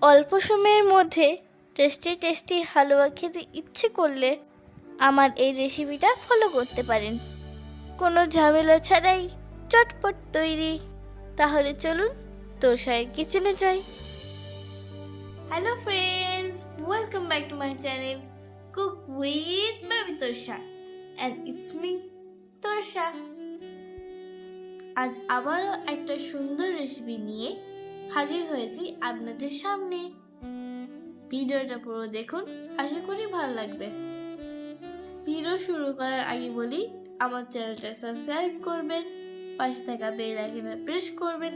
অল্প সময়ের মধ্যে টেস্টি টেস্টি হালুয়া খেতে ইচ্ছে করলে আমার এই রেসিপিটা ফলো করতে পারেন। কোনো ঝামেলা ছাড়াই চটপট তৈরি। তাহলে চলুন তোরসার কিচেনে যাই। Hello friends, welcome back to my channel cook with baby Torsa and it's me Torsa. আজ আবারও একটা সুন্দর রেসিপি নিয়ে হাজির হয়েছি আপনাদের সামনে। ভিডিওটা পুরো দেখুন, আশা করি ভালো লাগবে। ভিডিও শুরু করার আগে বলি, আমার চ্যানেলটা সাবস্ক্রাইব করবেন, পাশে থাকা বেল আইকনে প্রেস করবেন।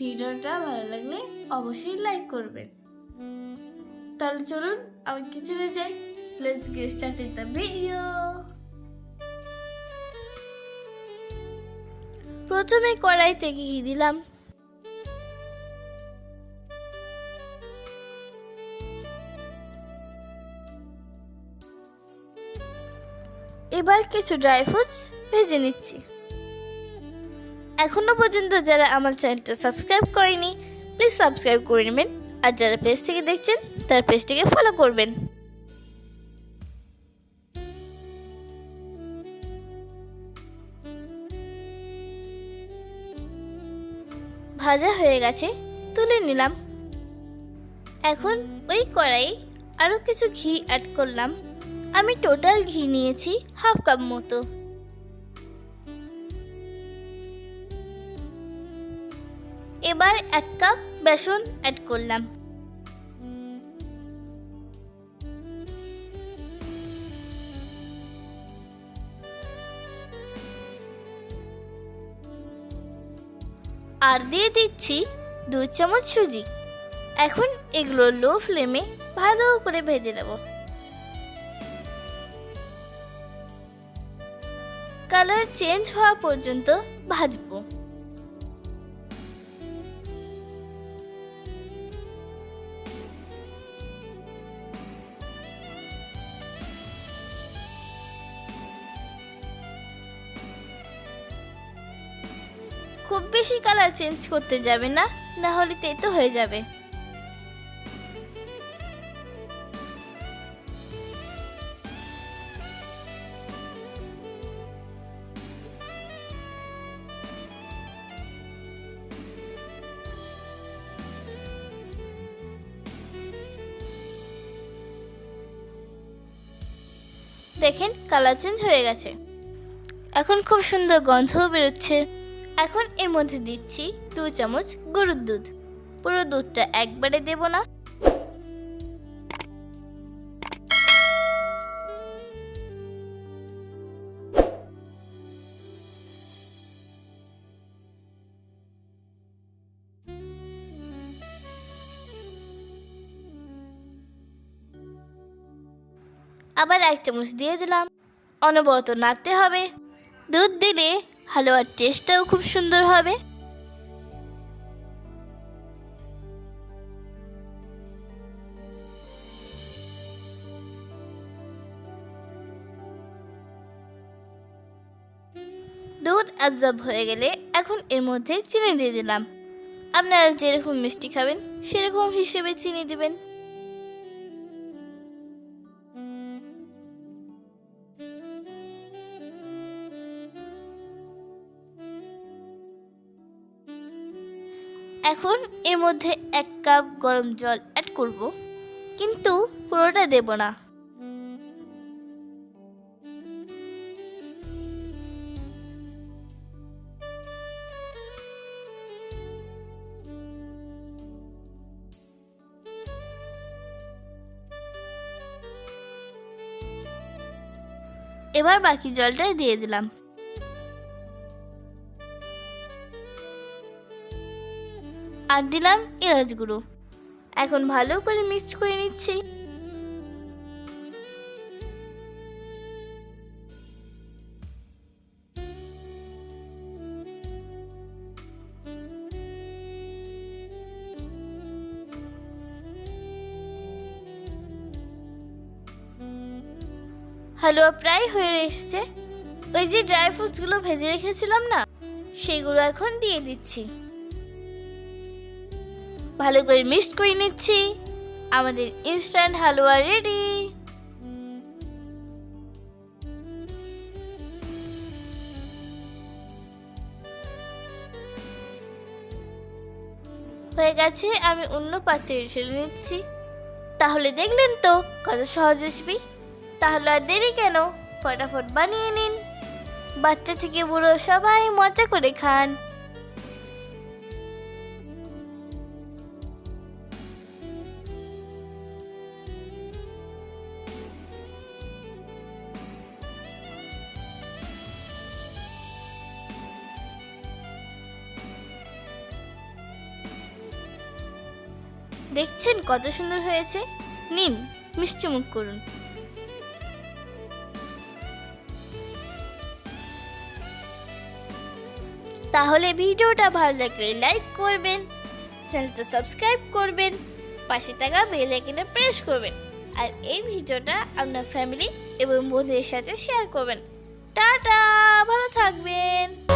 ভিডিওটা ভালো লাগলে অবশ্যই লাইক করবেন। তাহলে চলুন আমি কিচেনে যাই। Let's get started the video. প্রথমে কড়াইতে ঘি দিলাম। এবার কিছু ড্রাই ফ্রুটস ভেজে নিচ্ছি। এখনো পর্যন্ত যারা আমার চ্যানেলটা সাবস্ক্রাইব করেনি, প্লিজ সাবস্ক্রাইব করে নেবেন। আর যারা পেজ থেকে দেখছেন তার পেজটিকে ফলো করবেন। ভাজা হয়ে গেছে, তুলে নিলাম। এখন ওই কড়াইয়ে আরো কিছু ঘি অ্যাড করলাম। আমি টোটাল ঘি নিয়েছি হাফ কাপ মতো। এবার 1 কাপ বেসন অ্যাড করলাম। আর দিয়ে দিচ্ছি 2 চামচ সুজি। এখন এগুলো লো ফ্লেমে ভালো করে ভেজে নেব। কালার চেঞ্জ হওয়া পর্যন্ত ভাজবো। খুব বেশি কালার চেঞ্জ করতে যাবে না, না হলে তেতো হয়ে যাবে। দেখেন কালার চেঞ্জ হয়ে গেছে। এখন খুব সুন্দর গন্ধও বেরোচ্ছে। এখন এর মধ্যে দিচ্ছি 2 চামচ গরুর দুধ। পুরো দুধটা একবারে দেব না। আবার 1 চামচ দিয়ে দিলাম। অনবরত নাড়তে হবে। দুধ দিলে হালুয়ার টেস্টটাও খুব সুন্দর হবে। দুধ অ্যাবজর্ব হয়ে গেলে এখন এর মধ্যে চিনি দিয়ে দিলাম। আপনারা যেরকম মিষ্টি খাবেন সেরকম হিসেবে চিনি দিবেন। এখন এর মধ্যে 1 কাপ গরম জল অ্যাড করব, কিন্তু পুরোটা দেব না। এবার বাকি জলটা দিয়ে দিলাম। আর দিলাম এলাচ গুঁড়ো। এখন ভালো করে মিক্স করে নিচ্ছি। হালুয়া প্রায় হয়ে এসেছে। ওই যে ড্রাই ফ্রুটসগুলো ভেজে রেখেছিলাম না, সেগুলো এখন দিয়ে দিচ্ছি। ভালো করে মিক্স করে নিচ্ছি। আমাদের ইনস্ট্যান্ট হালুয়া রেডি। হয়ে গেছে, আমি অন্য পাত্রে ঢেলে নিচ্ছি। তাহলে দেখলেন তো কত সহজ রেসিপি। তাহলে আর দেরি কেন, ফটাফট বানিয়ে নিন। বাচ্চা থেকে বুড়ো সবাই মজা করে খান। দেখছেন কত সুন্দর হয়েছে। নিন, মিষ্টি মুখ করুন। তাহলে ভিডিওটা ভালো লাগলে লাইক করবেন, চ্যানেলটা সাবস্ক্রাইব করবেন, পাশে থাকা বেল আইকনে প্রেস করবেন, আর এই ভিডিওটা আপনার ফ্যামিলি এবং বন্ধুদের সাথে শেয়ার করবেন। টাটা, ভালো থাকবেন।